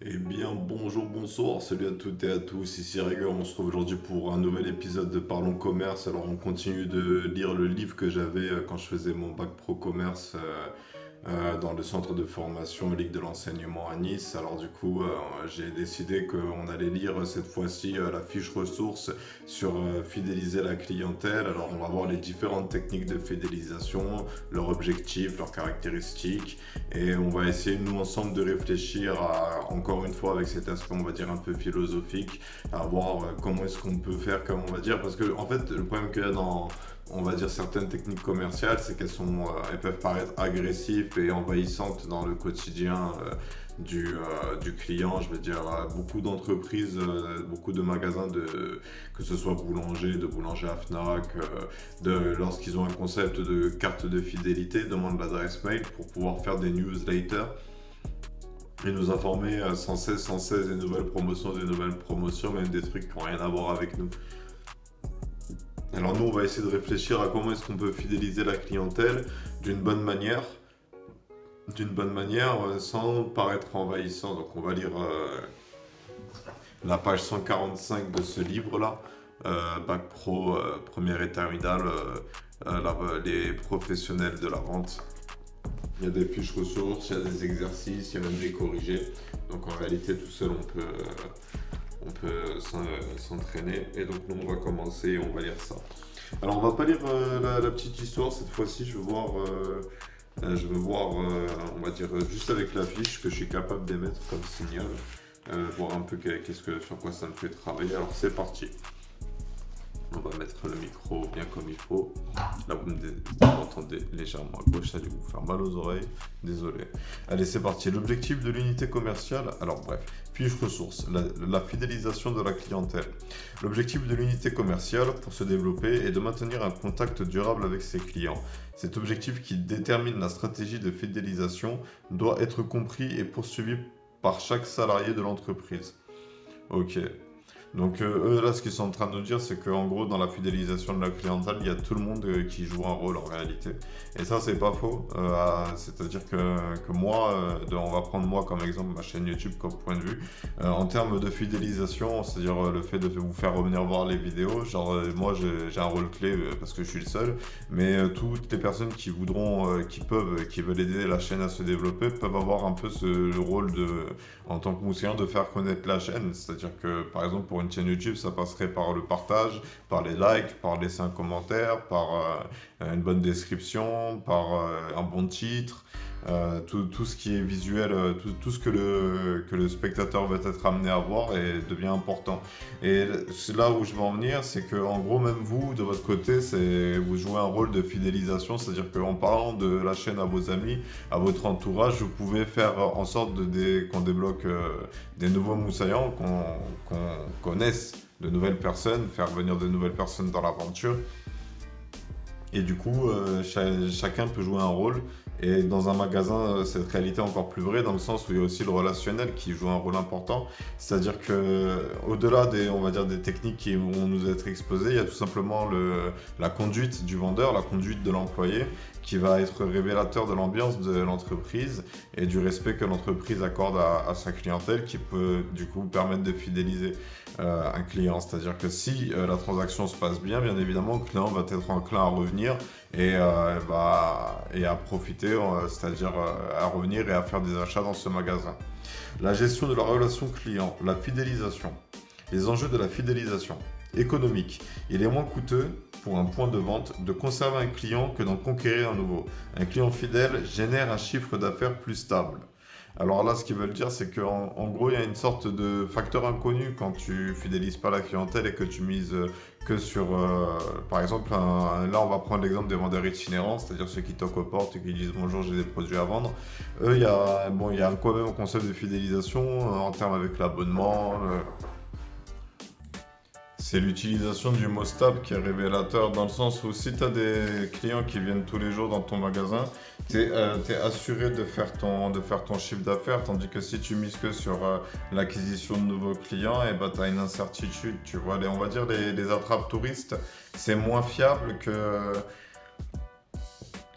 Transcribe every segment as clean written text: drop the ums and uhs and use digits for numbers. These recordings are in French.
Eh bien, bonjour, bonsoir, salut à toutes et à tous, ici Rigueur, on se retrouve aujourd'hui pour un nouvel épisode de Parlons Commerce. Alors, on continue de lire le livre que j'avais quand je faisais mon bac pro commerce dans le centre de formation Ligue de l'enseignement à Nice. Alors du coup, j'ai décidé qu'on allait lire cette fois-ci la fiche ressources sur fidéliser la clientèle. Alors on va voir les différentes techniques de fidélisation, leurs objectifs, leurs caractéristiques, et on va essayer nous ensemble de réfléchir à, encore une fois avec cet aspect on va dire un peu philosophique, à voir comment est-ce qu'on peut faire, comme on va dire, parce que en fait le problème qu'il y a dans on va dire certaines techniques commerciales, c'est elles peuvent paraître agressives et envahissantes dans le quotidien du client. Je veux dire, beaucoup d'entreprises, beaucoup de magasins, que ce soit boulanger, de boulanger à Fnac, lorsqu'ils ont un concept de carte de fidélité, demandent l'adresse mail pour pouvoir faire des newsletters et nous informer sans cesse des nouvelles promotions, même des trucs qui n'ont rien à voir avec nous. Alors nous, on va essayer de réfléchir à comment est-ce qu'on peut fidéliser la clientèle d'une bonne manière, sans paraître envahissant. Donc on va lire la page 145 de ce livre-là, Bac Pro, première et terminale, les professionnels de la vente. Il y a des fiches ressources, il y a des exercices, il y a même des corrigés. Donc en réalité, tout seul, on peut s'entraîner. Et donc nous, on va commencer et on va lire ça. Alors on va pas lire la petite histoire cette fois-ci, on va dire juste avec la fiche que je suis capable d'émettre comme signal, voir un peu sur quoi ça me fait travailler. Alors c'est parti. On va mettre le micro bien comme il faut. Là, vous m'entendez légèrement à gauche, ça a dû vous faire mal aux oreilles. Désolé. Allez, c'est parti. L'objectif de l'unité commerciale. Alors, bref, fiche ressources. La fidélisation de la clientèle. L'objectif de l'unité commerciale pour se développer est de maintenir un contact durable avec ses clients. Cet objectif qui détermine la stratégie de fidélisation doit être compris et poursuivi par chaque salarié de l'entreprise. Ok. Donc eux là ce qu'ils sont en train de nous dire c'est qu'en gros dans la fidélisation de la clientèle il y a tout le monde qui joue un rôle en réalité. Et ça c'est pas faux, c'est-à-dire que moi, on va prendre moi comme exemple ma chaîne YouTube comme point de vue. En termes de fidélisation, c'est-à-dire le fait de vous faire revenir voir les vidéos, genre moi j'ai un rôle clé parce que je suis le seul, mais toutes les personnes qui voudront, qui veulent aider la chaîne à se développer peuvent avoir un peu le rôle en tant que moussaillon de faire connaître la chaîne, c'est-à-dire que par exemple pour une chaîne YouTube, ça passerait par le partage, par les likes, par laisser un commentaire, par une bonne description, par un bon titre, tout ce qui est visuel, tout ce que le spectateur va être amené à voir devient important. Et c'est là où je veux en venir, c'est que en gros, même vous, de votre côté, vous jouez un rôle de fidélisation, c'est-à-dire qu'en parlant de la chaîne à vos amis, à votre entourage, vous pouvez faire en sorte qu'on débloque des nouveaux moussaillants, qu'on connaisse de nouvelles personnes, faire venir de nouvelles personnes dans l'aventure. Et du coup, chacun peut jouer un rôle. Et dans un magasin, cette réalité est encore plus vraie dans le sens où il y a aussi le relationnel qui joue un rôle important. C'est-à-dire que au-delà on va dire, des techniques qui vont nous être exposées, il y a tout simplement la conduite du vendeur, la conduite de l'employé, qui va être révélateur de l'ambiance de l'entreprise et du respect que l'entreprise accorde à sa clientèle, qui peut du coup permettre de fidéliser un client. C'est-à-dire que si la transaction se passe bien, bien évidemment, le client va être enclin à revenir et à profiter, c'est-à-dire à revenir et à faire des achats dans ce magasin. La gestion de la relation client, la fidélisation. Les enjeux de la fidélisation. Économique. Il est moins coûteux pour un point de vente de conserver un client que d'en conquérir un nouveau. Un client fidèle génère un chiffre d'affaires plus stable. Alors là, ce qu'ils veulent dire, c'est qu'en gros, il y a une sorte de facteur inconnu quand tu fidélises pas la clientèle et que tu mises que sur, par exemple, là, on va prendre l'exemple des vendeurs itinérants, c'est-à-dire ceux qui toquent aux portes et qui disent bonjour, j'ai des produits à vendre. Eux, il y a quand même un concept de fidélisation en termes avec l'abonnement. C'est l'utilisation du mot stable qui est révélateur dans le sens où si tu as des clients qui viennent tous les jours dans ton magasin, tu es assuré de faire ton chiffre d'affaires, tandis que si tu mises que sur l'acquisition de nouveaux clients, et ben, tu as une incertitude. Tu vois, on va dire les attrapes touristes, c'est moins fiable que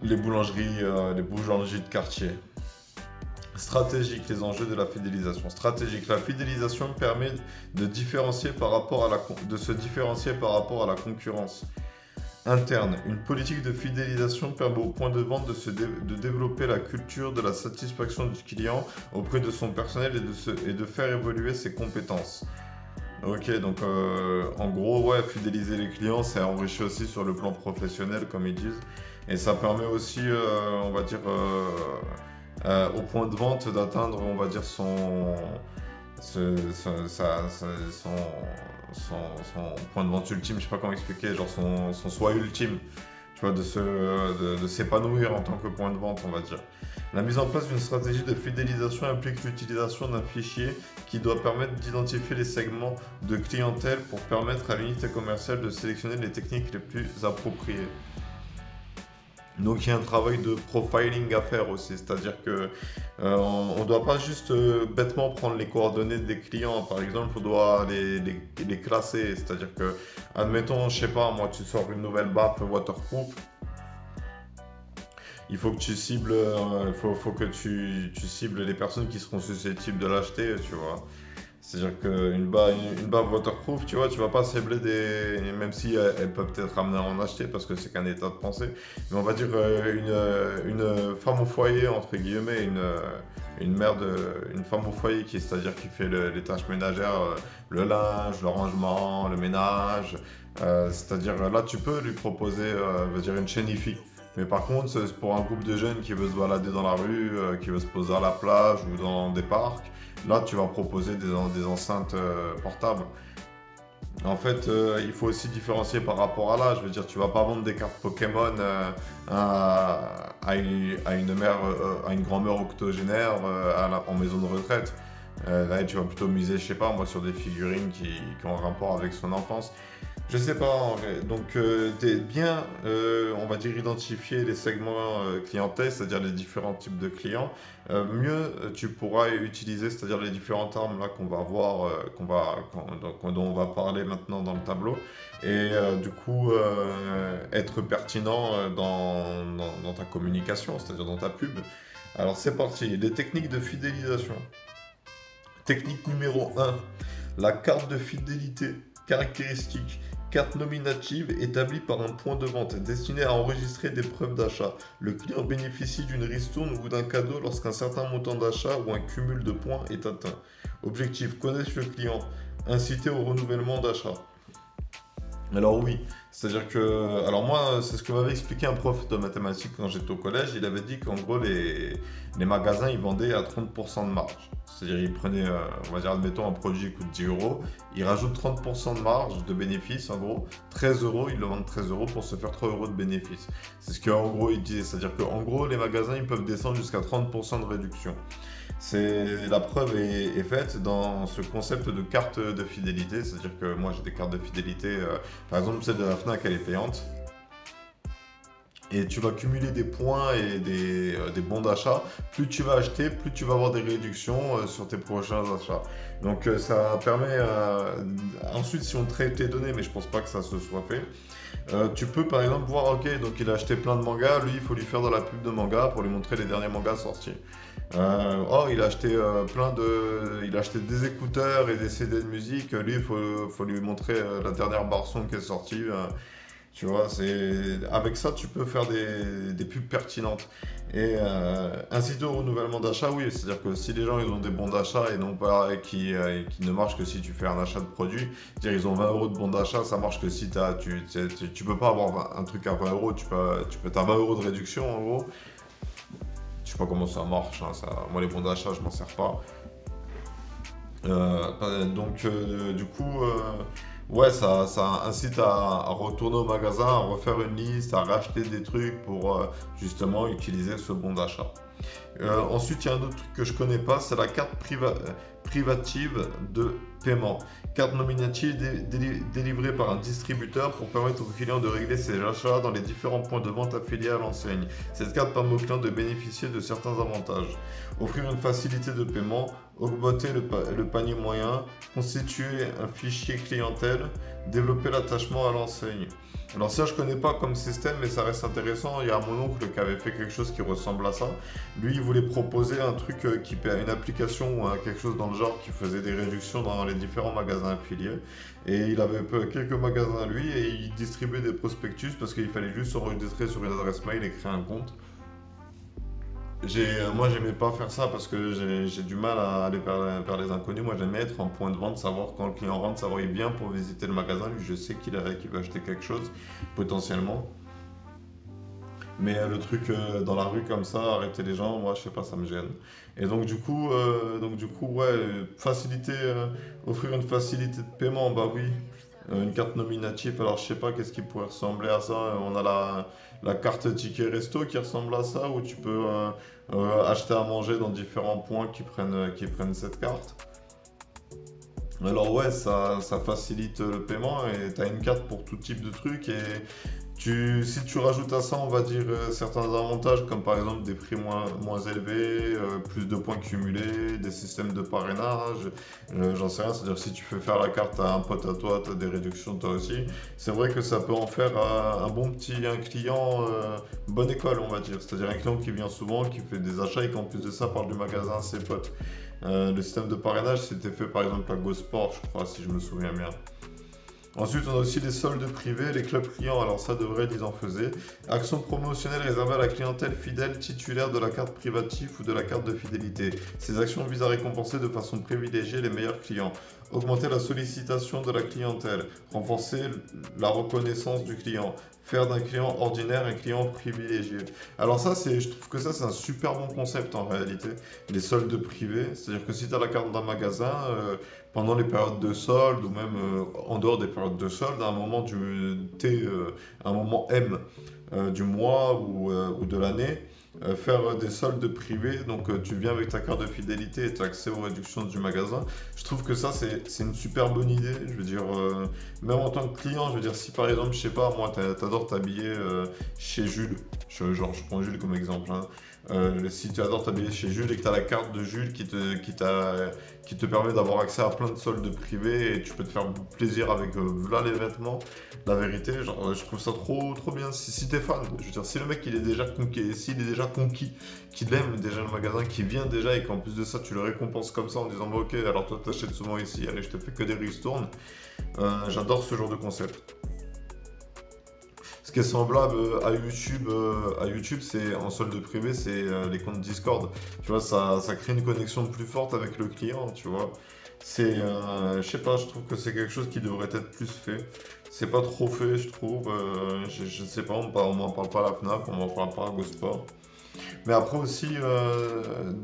les boulangeries de quartier. Stratégique, les enjeux de la fidélisation. Stratégique, la fidélisation permet de, différencier par rapport à de se différencier par rapport à la concurrence. Interne, une politique de fidélisation permet au point de vente de développer la culture de la satisfaction du client auprès de son personnel et de faire évoluer ses compétences. Ok, donc en gros, ouais, fidéliser les clients, c'est enrichir aussi sur le plan professionnel, comme ils disent. Et ça permet aussi, on va dire, au point de vente d'atteindre, on va dire, ce- ce- sa- sa- son, son point de vente ultime, je sais pas comment expliquer, genre son soi ultime, tu vois, de s'épanouir en tant que point de vente, on va dire. La mise en place d'une stratégie de fidélisation implique l'utilisation d'un fichier qui doit permettre d'identifier les segments de clientèle pour permettre à l'unité commerciale de sélectionner les techniques les plus appropriées. Donc il y a un travail de profiling à faire aussi, c'est-à-dire que on ne doit pas juste bêtement prendre les coordonnées des clients, par exemple, on doit les classer, c'est-à-dire que, admettons, je sais pas, moi tu sors une nouvelle baffe waterproof, il faut que tu cibles, faut que tu cibles les personnes qui seront susceptibles de l'acheter, tu vois. C'est-à-dire une bave waterproof, tu vois, tu vas pas cibler des. Même si elles peuvent être amenées à en acheter parce que c'est qu'un état de pensée. Mais on va dire une femme au foyer, entre guillemets, une mère une femme au foyer c'est-à-dire qui fait les tâches ménagères, le linge, le rangement, le ménage. C'est-à-dire là, tu peux lui proposer, on va dire une chaîne IFI. Mais par contre, c'est pour un groupe de jeunes qui veut se balader dans la rue, qui veut se poser à la plage ou dans des parcs. Là, tu vas proposer des enceintes portables. En fait, il faut aussi différencier par rapport à l'âge. Je veux dire, tu vas pas vendre des cartes Pokémon à une mère, à une grand-mère octogénaire en maison de retraite. Là, tu vas plutôt miser, je sais pas, moi, sur des figurines qui ont un rapport avec son enfance. Je sais pas, en vrai. Donc, bien, on va dire, identifier les segments clientèle, c'est-à-dire les différents types de clients. Mieux tu pourras utiliser, c'est-à-dire les différentes armes là qu'on va voir, dont on va parler maintenant dans le tableau, et du coup être pertinent dans ta communication, c'est-à-dire dans ta pub. Alors c'est parti, les techniques de fidélisation. Technique numéro un, la carte de fidélité. Caractéristique. Carte nominative établie par un point de vente destinée à enregistrer des preuves d'achat. Le client bénéficie d'une ristourne ou d'un cadeau lorsqu'un certain montant d'achat ou un cumul de points est atteint. Objectif, connaître le client, inciter au renouvellement d'achat. Alors oui, c'est-à-dire que, alors moi, c'est ce que m'avait expliqué un prof de mathématiques quand j'étais au collège. Il avait dit qu'en gros, les magasins, ils vendaient à 30% de marge. C'est-à-dire, ils prenaient, on va dire, admettons, un produit qui coûte 10 euros, ils rajoutent 30% de marge de bénéfice, en gros, 13 euros, ils le vendent 13 euros pour se faire 3 euros de bénéfice. C'est ce qu'en gros, il disait. C'est-à-dire qu'en gros, les magasins, ils peuvent descendre jusqu'à 30% de réduction. La preuve est faite dans ce concept de carte de fidélité, c'est-à-dire que moi j'ai des cartes de fidélité, par exemple celle de la Fnac elle est payante, et tu vas cumuler des points et des bons d'achat. Plus tu vas acheter, plus tu vas avoir des réductions sur tes prochains achats. Donc ça permet, ensuite si on traite les données, mais je pense pas que ça se soit fait, tu peux par exemple voir, ok, donc il a acheté plein de mangas, lui il faut lui faire de la pub de manga pour lui montrer les derniers mangas sortis. Oh, il a acheté il a acheté des écouteurs et des CD de musique, lui faut lui montrer la dernière barre-son qui est sortie. Tu vois, avec ça tu peux faire des pubs pertinentes. Et inciter au renouvellement d'achat, oui, c'est-à-dire que si les gens ils ont des bons d'achat et non pas qui ne marchent que si tu fais un achat de produit, c'est-à-dire ils ont 20 euros de bons d'achat, ça marche que si tu peux pas avoir un truc à 20 euros, t'as 20 euros de réduction en gros. Je sais pas comment ça marche, hein, moi les bons d'achat je m'en sers pas. Donc du coup, ouais, ça incite à retourner au magasin, à refaire une liste, à racheter des trucs pour justement utiliser ce bon d'achat. Ensuite, il y a un autre truc que je connais pas, c'est la carte privative de paiement. Carte nominative délivrée par un distributeur pour permettre aux clients de régler ses achats dans les différents points de vente affiliés à l'enseigne. Cette carte permet aux clients de bénéficier de certains avantages. Offrir une facilité de paiement, augmenter le panier moyen, constituer un fichier clientèle, développer l'attachement à l'enseigne. Alors ça je connais pas comme système mais ça reste intéressant, il y a mon oncle qui avait fait quelque chose qui ressemble à ça. Lui, il voulait proposer un truc une application ou quelque chose dans le genre qui faisait des réductions dans les différents magasins affiliés. Et il avait quelques magasins à lui et il distribuait des prospectus parce qu'il fallait juste s'enregistrer sur une adresse mail et créer un compte. Moi, j'aimais pas faire ça parce que j'ai du mal à aller vers les inconnus. Moi, j'aimais être en point de vente, savoir quand le client rentre, savoir il vient pour visiter le magasin. Lui, je sais qu'il va acheter quelque chose, potentiellement. Mais le truc dans la rue comme ça, arrêter les gens, moi, je sais pas, ça me gêne. Et donc du coup, ouais, offrir une facilité de paiement, bah oui, une carte nominative. Alors, je sais pas qu'est-ce qui pourrait ressembler à ça. On a la carte ticket resto qui ressemble à ça, où tu peux acheter à manger dans différents points qui prennent cette carte. Alors ouais, ça facilite le paiement et tu as une carte pour tout type de trucs et si tu rajoutes à ça, on va dire, certains avantages comme par exemple des prix moins élevés, plus de points cumulés, des systèmes de parrainage, j'en sais rien, c'est-à-dire si tu fais faire la carte à un pote à toi, tu as des réductions toi aussi. C'est vrai que ça peut en faire un client bonne école, on va dire, c'est-à-dire un client qui vient souvent, qui fait des achats et qui en plus de ça parle du magasin à ses potes. Le système de parrainage, c'était fait par exemple à GoSport, je crois, si je me souviens bien. Ensuite, on a aussi les soldes privés, les clubs clients. Alors ça devrait être, ils en faisaient. Actions promotionnelles réservées à la clientèle fidèle titulaire de la carte privative ou de la carte de fidélité. Ces actions visent à récompenser de façon privilégiée les meilleurs clients. Augmenter la sollicitation de la clientèle. Renforcer la reconnaissance du client. Faire d'un client ordinaire un client privilégié. Alors ça, je trouve que ça, c'est un super bon concept en réalité. Les soldes privés. C'est-à-dire que si tu as la carte d'un magasin, pendant les périodes de solde ou même en dehors des périodes de solde, à un moment un moment M du mois ou de l'année, faire des soldes privés. Donc tu viens avec ta carte de fidélité et tu as accès aux réductions du magasin. Je trouve que ça c'est une super bonne idée. Je veux dire, même en tant que client, je veux dire, si par exemple, je sais pas, moi t'adores t'habiller chez Jules, je prends Jules comme exemple, hein. Si tu adores t'habiller chez Jules et que tu as la carte de Jules qui te permet d'avoir accès à plein de soldes privés et tu peux te faire plaisir avec là les vêtements, la vérité, genre, je trouve ça trop, trop bien. Si t'es fan, je veux dire, si le mec il est déjà conquis, s'il est déjà conquis, qu'il aime déjà le magasin, qu'il vient déjà et qu'en plus de ça tu le récompenses comme ça en disant bah, ok, alors toi t'achètes souvent ici, allez, je te fais que des ristournes. J'adore ce genre de concept. Ce qui est semblable à YouTube, c'est en solde privé, c'est les comptes Discord. Tu vois, ça crée une connexion plus forte avec le client, tu vois. Je sais pas, je trouve que c'est quelque chose qui devrait être plus fait. C'est pas trop fait, je trouve. Je sais pas, on m'en parle pas à la FNAC, on m'en parle pas à GoSport. Mais après aussi,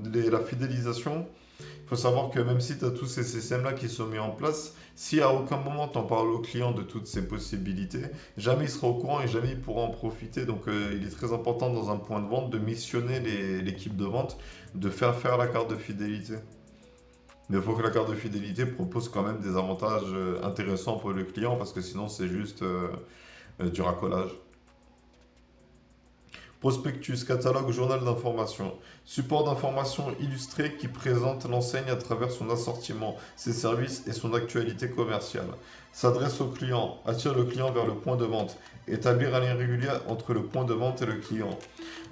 la fidélisation. Il faut savoir que même si tu as tous ces systèmes-là qui sont mis en place, si à aucun moment tu en parles au client de toutes ces possibilités, jamais il sera au courant et jamais il pourra en profiter. Donc il est très important dans un point de vente de missionner l'équipe de vente, de faire la carte de fidélité. Mais il faut que la carte de fidélité propose quand même des avantages intéressants pour le client parce que sinon c'est juste du racolage. Prospectus, catalogue, journal d'information. Support d'information illustré qui présente l'enseigne à travers son assortiment, ses services et son actualité commerciale. S'adresse au client, attire le client vers le point de vente. Établir un lien régulier entre le point de vente et le client.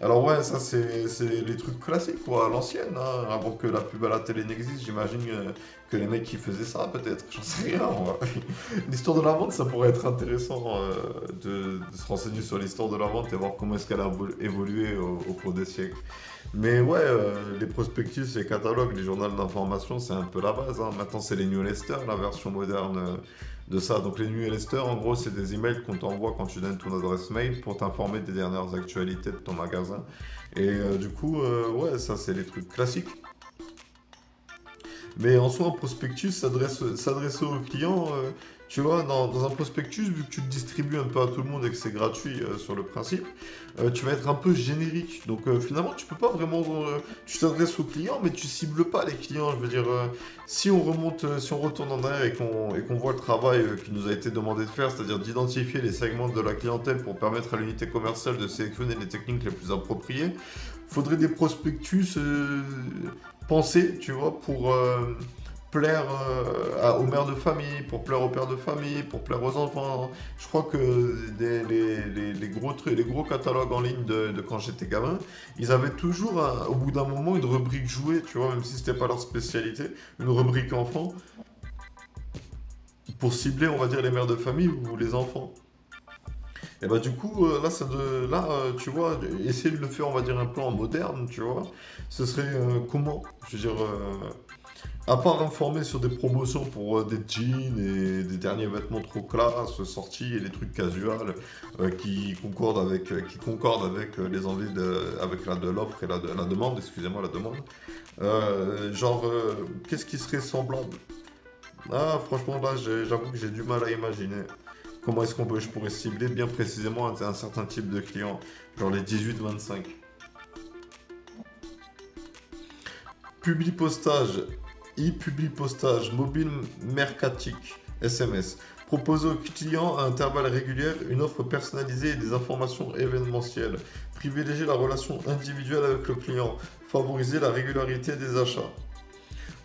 Alors ouais, ça c'est les trucs classiques quoi, à l'ancienne, hein, avant que la pub à la télé n'existe, j'imagine que les mecs qui faisaient ça peut-être, j'en sais rien. Moi. L'histoire de la vente, ça pourrait être intéressant de se renseigner sur l'histoire de la vente et voir comment est-ce qu'elle a évolué au cours des siècles. Mais ouais, les prospectus, les catalogues, les journaux d'information, c'est un peu la base, hein. Maintenant c'est les newsletters, la version moderne de ça. Donc les newsletters, en gros, c'est des emails qu'on t'envoie quand tu donnes ton adresse mail pour t'informer des dernières actualités de ton magasin. Et du coup, ouais, ça c'est les trucs classiques. Mais en soi, un prospectus s'adresser aux clients, tu vois, dans un prospectus, vu que tu le distribues un peu à tout le monde et que c'est gratuit sur le principe, tu vas être un peu générique. Donc finalement, tu peux pas vraiment... tu t'adresses aux clients, mais tu cibles pas les clients. Je veux dire, si on retourne en arrière et qu'on voit le travail qui nous a été demandé de faire, c'est-à-dire d'identifier les segments de la clientèle pour permettre à l'unité commerciale de sélectionner les techniques les plus appropriées, faudrait des prospectus pensés, tu vois, pour plaire aux mères de famille, pour plaire aux pères de famille, pour plaire aux enfants. Je crois que les gros catalogues en ligne de quand j'étais gamin, ils avaient toujours, au bout d'un moment, une rubrique jouet, tu vois, même si c'était pas leur spécialité, une rubrique enfant, pour cibler, on va dire, les mères de famille ou les enfants. Et bah du coup, tu vois, essayer de le faire, on va dire, un peu en moderne, tu vois, ce serait comment? Je veux dire, à part informer sur des promotions pour des jeans et des derniers vêtements trop classe, sortis et des trucs casuals qui concordent avec les envies de l'offre et la demande, excusez-moi, la demande. Qu'est-ce qui serait semblable? Ah, franchement, là, j'avoue que j'ai du mal à imaginer. Comment est-ce je pourrais cibler bien précisément un certain type de client, genre les 18-25. Publipostage, e-publipostage, mobile mercatique, SMS. Proposer aux clients à intervalles réguliers une offre personnalisée et des informations événementielles. Privilégier la relation individuelle avec le client. Favoriser la régularité des achats.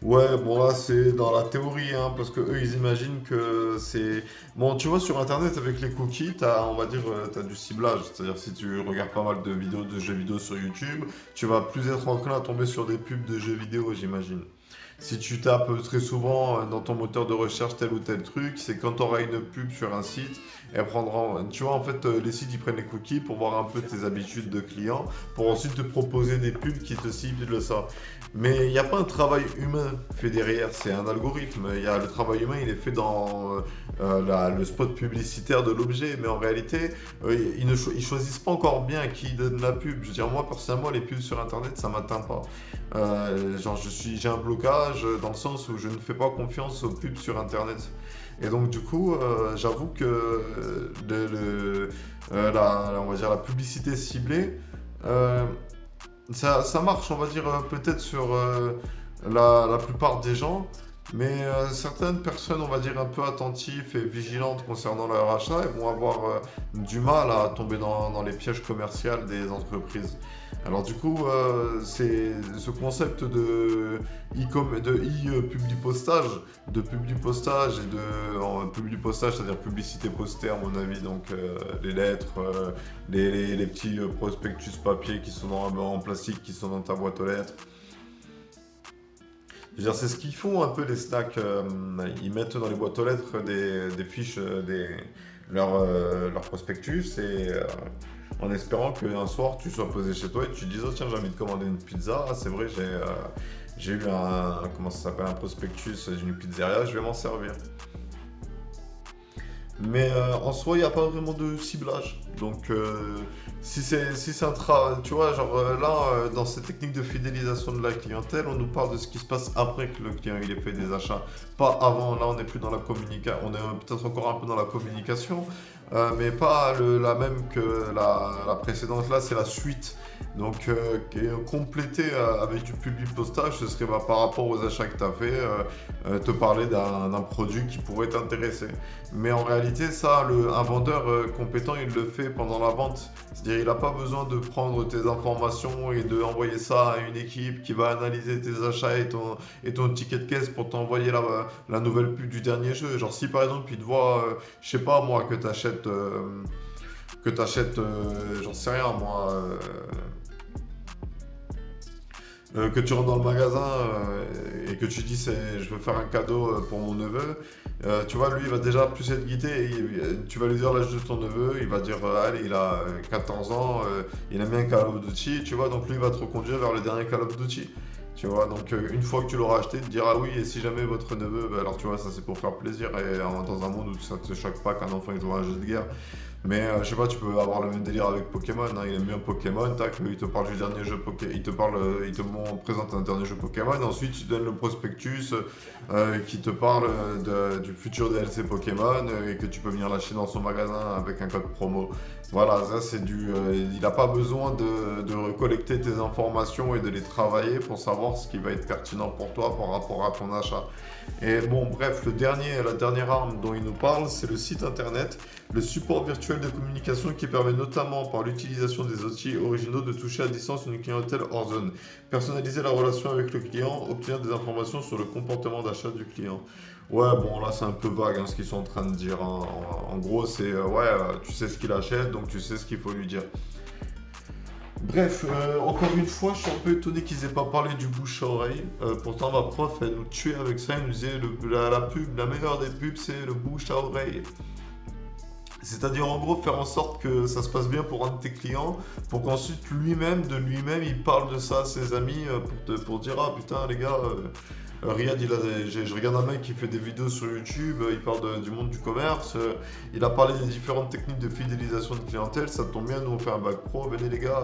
Ouais, bon là c'est dans la théorie, hein, parce que eux ils imaginent que c'est... Bon, tu vois sur internet avec les cookies, on va dire, t'as du ciblage, c'est-à-dire si tu regardes pas mal de vidéos de jeux vidéo sur YouTube, tu vas plus être enclin à tomber sur des pubs de jeux vidéo, j'imagine. Si tu tapes très souvent dans ton moteur de recherche tel ou tel truc, c'est quand tu auras une pub sur un site, elle prendra... Tu vois, en fait, les sites, ils prennent les cookies pour voir un peu tes habitudes de client, pour ensuite te proposer des pubs qui te ciblent ça. Mais il n'y a pas un travail humain fait derrière, c'est un algorithme. Le travail humain, il est fait dans le spot publicitaire de l'objet, mais en réalité, ils choisissent pas encore bien qui donne la pub. Je veux dire, moi, personnellement, les pubs sur Internet, ça m'atteint pas. J'ai un blocage dans le sens où je ne fais pas confiance aux pubs sur Internet. Et donc, du coup, j'avoue que on va dire la publicité ciblée, ça marche, on va dire, peut-être sur la plupart des gens, mais certaines personnes, on va dire, un peu attentives et vigilantes concernant leur achat, elles vont avoir du mal à tomber dans les pièges commerciaux des entreprises. Alors du coup, c'est ce concept de e-publipostage, publipostage, c'est-à-dire publicité postée à mon avis, donc les lettres, les petits prospectus papier qui sont en plastique, qui sont dans ta boîte aux lettres. Je veux dire, c'est ce qu'ils font un peu les snacks. Ils mettent dans les boîtes aux lettres des fiches, leur prospectus et en espérant qu'un soir tu sois posé chez toi et tu te dises oh tiens j'ai envie de commander une pizza. Ah, c'est vrai j'ai eu comment ça s'appelle, un prospectus d'une pizzeria, je vais m'en servir. Mais en soi, il n'y a pas vraiment de ciblage. Donc, si c'est un travail, tu vois, genre là, dans cette technique de fidélisation de la clientèle, on nous parle de ce qui se passe après que le client il ait fait des achats, pas avant. Là, on n'est plus dans la communication, on est peut-être encore un peu dans la communication, mais pas la même que la précédente. Là, c'est la suite. Donc, compléter avec du public postage, ce serait par rapport aux achats que tu as fait, te parler d'un produit qui pourrait t'intéresser. Mais en réalité, ça, un vendeur compétent, il le fait pendant la vente. C'est-à-dire, il n'a pas besoin de prendre tes informations et de envoyer ça à une équipe qui va analyser tes achats et ton ticket de caisse pour t'envoyer la nouvelle pub du dernier jeu. Genre, si par exemple, il te voit, je sais pas moi, que tu achètes, j'en sais rien moi. Que tu rentres dans le magasin et que tu dis je veux faire un cadeau pour mon neveu, tu vois, lui il va déjà plus être guidé. Tu vas lui dire l'âge de ton neveu, il va dire allez, il a 14 ans, il aime bien Call of Duty, tu vois, donc lui il va te reconduire vers le dernier Call of Duty. Tu vois, donc une fois que tu l'auras acheté, tu te diras oui, et si jamais votre neveu, alors tu vois, ça c'est pour faire plaisir, et dans un monde où ça te choque pas qu'un enfant il joue à un jeu de guerre. Mais je sais pas, tu peux avoir le même délire avec Pokémon, hein, il aime bien Pokémon, tac, il te parle du dernier jeu Pokémon, il te présente un dernier jeu Pokémon, ensuite tu donnes le prospectus qui te parle du futur DLC Pokémon et que tu peux venir l'acheter dans son magasin avec un code promo. Voilà, ça c'est il n'a pas besoin de recollecter tes informations et de les travailler pour savoir ce qui va être pertinent pour toi par rapport à ton achat. Et bon, bref, la dernière arme dont il nous parle, c'est le site internet, le support virtuel virtuelle de communication qui permet notamment par l'utilisation des outils originaux de toucher à distance une clientèle hors zone, personnaliser la relation avec le client, obtenir des informations sur le comportement d'achat du client. Ouais, bon, là c'est un peu vague ce qu'ils sont en train de dire, hein. En gros, c'est ouais, tu sais ce qu'il achète, donc tu sais ce qu'il faut lui dire. Bref, encore une fois, je suis un peu étonné qu'ils aient pas parlé du bouche à oreille. Pourtant, ma prof, elle nous tuait avec ça. Elle nous disait la pub, la meilleure des pubs, c'est le bouche à oreille. C'est-à-dire, en gros, faire en sorte que ça se passe bien pour un de tes clients, pour qu'ensuite lui-même, de lui-même, il parle de ça à ses amis pour dire ah putain les gars. Riyad, je regarde un mec qui fait des vidéos sur YouTube, il parle du monde du commerce, il a parlé des différentes techniques de fidélisation de clientèle, ça tombe bien, nous on fait un bac pro, venez les gars,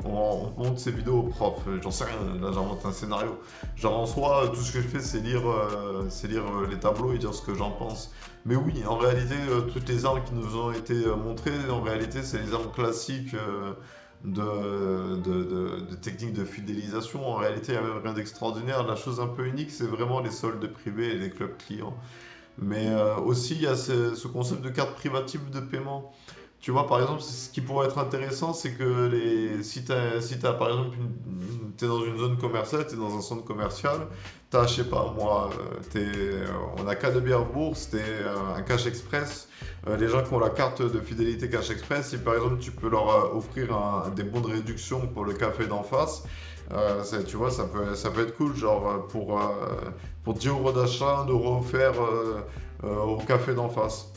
on monte ces vidéos au prof, j'en sais rien, là j'invente un scénario. Genre en soi, tout ce que je fais c'est lire les tableaux et dire ce que j'en pense. Mais oui, en réalité, toutes les armes qui nous ont été montrées, en réalité c'est les armes classiques de techniques de fidélisation. En réalité, il n'y a même rien d'extraordinaire. La chose un peu unique, c'est vraiment les soldes privés et les clubs clients. Mais aussi, il y a ce concept de carte privative de paiement. Tu vois, par exemple, ce qui pourrait être intéressant, c'est que si t'as, par exemple, t'es dans une zone commerciale, t'es dans un centre commercial, t'as, je sais pas, moi, on a cas de bière bourse, t'es un cash express. Les gens qui ont la carte de fidélité cash express, si par exemple tu peux leur offrir des bons de réduction pour le café d'en face, tu vois, ça peut être cool, genre pour 10 euros d'achat, 1 euro offert au café d'en face.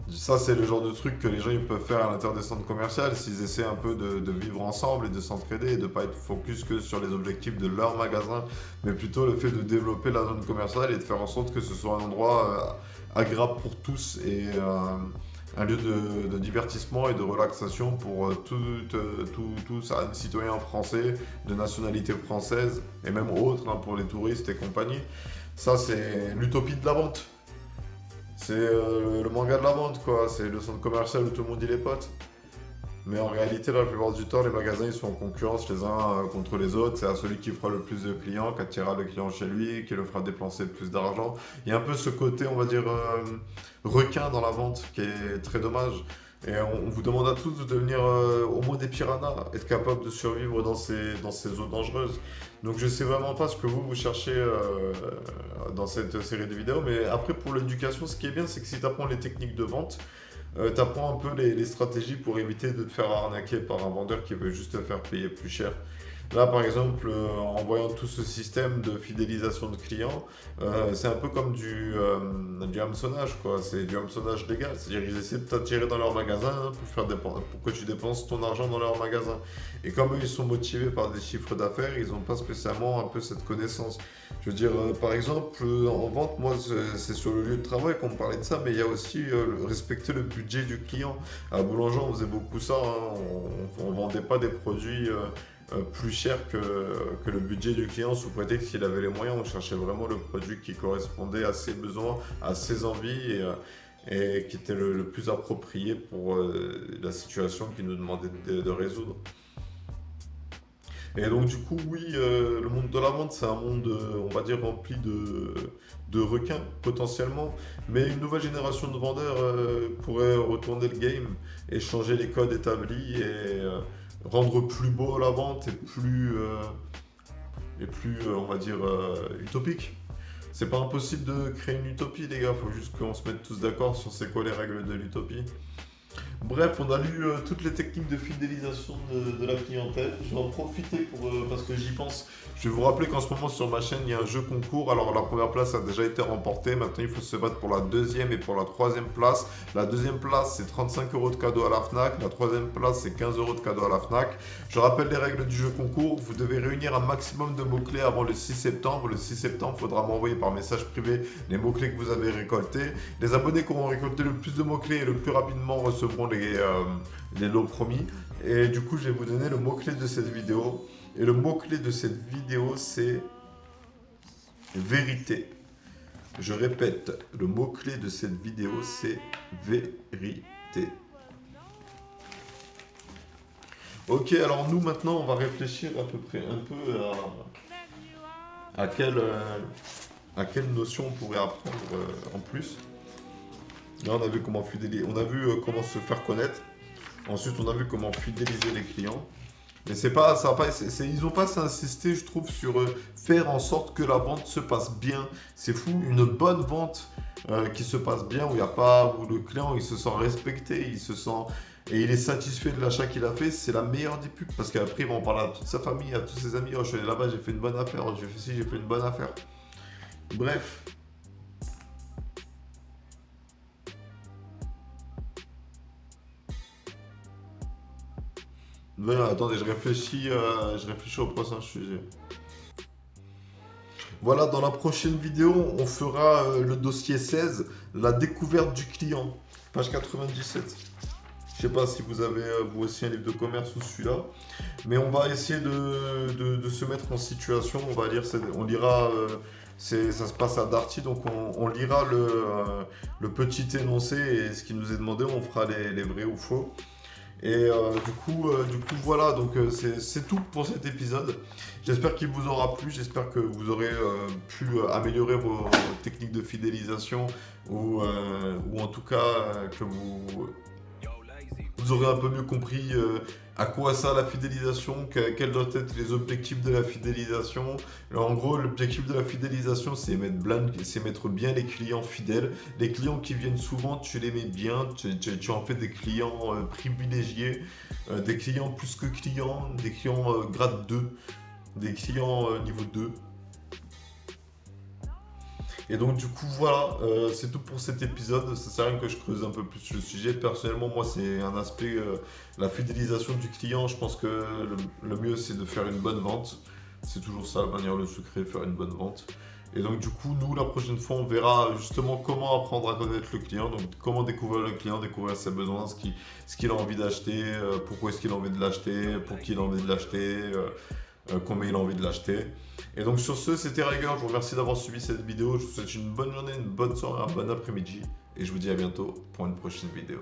Ça, c'est le genre de truc que les gens ils peuvent faire à l'intérieur des centres commerciaux s'ils essaient un peu de vivre ensemble et de s'entraider et de ne pas être focus que sur les objectifs de leur magasin, mais plutôt le fait de développer la zone commerciale et de faire en sorte que ce soit un endroit agréable pour tous et un lieu de divertissement et de relaxation pour tous citoyens français de nationalité française et même autres pour les touristes et compagnie. Ça, c'est l'utopie de la vente. C'est le manga de la vente, quoi. C'est le centre commercial où tout le monde dit les potes. Mais en réalité, la plupart du temps, les magasins ils sont en concurrence les uns contre les autres. C'est à celui qui fera le plus de clients, qui attirera le client chez lui, qui le fera dépenser le plus d'argent. Il y a un peu ce côté, on va dire, requin dans la vente qui est très dommage. Et on vous demande à tous de devenir au moins des piranhas, être capable de survivre dans ces eaux dangereuses. Donc je sais vraiment pas ce que vous cherchez dans cette série de vidéos, mais après pour l'éducation, ce qui est bien, c'est que si tu apprends les techniques de vente, tu apprends un peu les stratégies pour éviter de te faire arnaquer par un vendeur qui veut juste te faire payer plus cher. Là, par exemple, en voyant tout ce système de fidélisation de clients, c'est un peu comme du hameçonnage, quoi. C'est du hameçonnage légal. C'est-à-dire qu'ils essaient de t'attirer dans leur magasin pour que tu dépenses ton argent dans leur magasin. Et comme eux, ils sont motivés par des chiffres d'affaires, ils n'ont pas spécialement un peu cette connaissance. Je veux dire, par exemple, en vente, moi, c'est sur le lieu de travail qu'on me parlait de ça, mais il y a aussi respecter le budget du client. À Boulanger, on faisait beaucoup ça, hein. On ne vendait pas des produits plus cher que le budget du client sous prétexte qu'il avait les moyens. On cherchait vraiment le produit qui correspondait à ses besoins, à ses envies et qui était le plus approprié pour la situation qu'il nous demandait de résoudre. Et donc du coup, oui, le monde de la vente, c'est un monde, on va dire, rempli de requins potentiellement. Mais une nouvelle génération de vendeurs pourrait retourner le game et changer les codes établis et rendre plus beau la vente et plus on va dire, utopique. C'est pas impossible de créer une utopie, les gars. Faut juste qu'on se mette tous d'accord sur c'est quoi les règles de l'utopie. Bref, on a lu toutes les techniques de fidélisation de la clientèle. Je vais en profiter parce que j'y pense. Je vais vous rappeler qu'en ce moment sur ma chaîne, il y a un jeu concours. Alors la première place a déjà été remportée. Maintenant, il faut se battre pour la deuxième et pour la troisième place. La deuxième place, c'est 35 euros de cadeau à la FNAC. La troisième place, c'est 15 euros de cadeau à la FNAC. Je rappelle les règles du jeu concours. Vous devez réunir un maximum de mots-clés avant le 6 septembre. Le 6 septembre, il faudra m'envoyer par message privé les mots-clés que vous avez récoltés. Les abonnés qui auront récolté le plus de mots-clés et le plus rapidement recevront les lots promis. Et du coup, je vais vous donner le mot-clé de cette vidéo. Et le mot-clé de cette vidéo, c'est vérité. Je répète, le mot-clé de cette vidéo, c'est vérité. Ok, alors nous, maintenant, on va réfléchir à peu près un peu à quelle notion on pourrait apprendre en plus. Là, on a vu comment fidéliser, on a vu comment se faire connaître. Ensuite, on a vu comment fidéliser les clients. Mais c'est pas, ça va pas, ils n'ont pas assez insisté, je trouve, sur faire en sorte que la vente se passe bien. C'est fou, une bonne vente qui se passe bien, où il y a pas, où le client il se sent respecté, il se sent et il est satisfait de l'achat qu'il a fait, c'est la meilleure des pubs. Parce qu'après, il va en parler à toute sa famille, à tous ses amis. Oh, je suis allé là-bas, j'ai fait une bonne affaire. Oh, j'ai fait ci, j'ai fait une bonne affaire. Bref. Voilà, attendez, je réfléchis au prochain sujet. Voilà, dans la prochaine vidéo, on fera le dossier 16, la découverte du client, page 97. Je sais pas si vous avez vous aussi un livre de commerce ou celui-là, mais on va essayer de se mettre en situation. On va lire, on lira, ça se passe à Darty, donc on lira le petit énoncé et ce qui nous est demandé, on fera les vrais ou faux. Et du coup, voilà, donc c'est tout pour cet épisode. J'espère qu'il vous aura plu, j'espère que vous aurez pu améliorer vos techniques de fidélisation ou en tout cas que vous aurez un peu mieux compris à quoi ça la fidélisation, quels doivent être les objectifs de la fidélisation. Alors, en gros, l'objectif de la fidélisation, c'est mettre bien les clients fidèles. Les clients qui viennent souvent, tu les mets bien, tu en fais des clients privilégiés, des clients plus que clients, des clients grade 2, des clients niveau 2. Et donc du coup voilà, c'est tout pour cet épisode. Ça sert à rien que je creuse un peu plus le sujet. Personnellement, moi c'est un aspect, la fidélisation du client. Je pense que le mieux c'est de faire une bonne vente. C'est toujours ça la manière, le secret, faire une bonne vente. Et donc du coup, nous la prochaine fois, on verra justement comment apprendre à connaître le client. Donc comment découvrir le client, découvrir ses besoins, ce qu'il a envie d'acheter, pourquoi est-ce qu'il a envie de l'acheter, pour qui il a envie de l'acheter. Combien il a envie de l'acheter. Et donc sur ce, c'était Rigueur, je vous remercie d'avoir suivi cette vidéo, je vous souhaite une bonne journée, une bonne soirée, un bon après-midi, et je vous dis à bientôt pour une prochaine vidéo.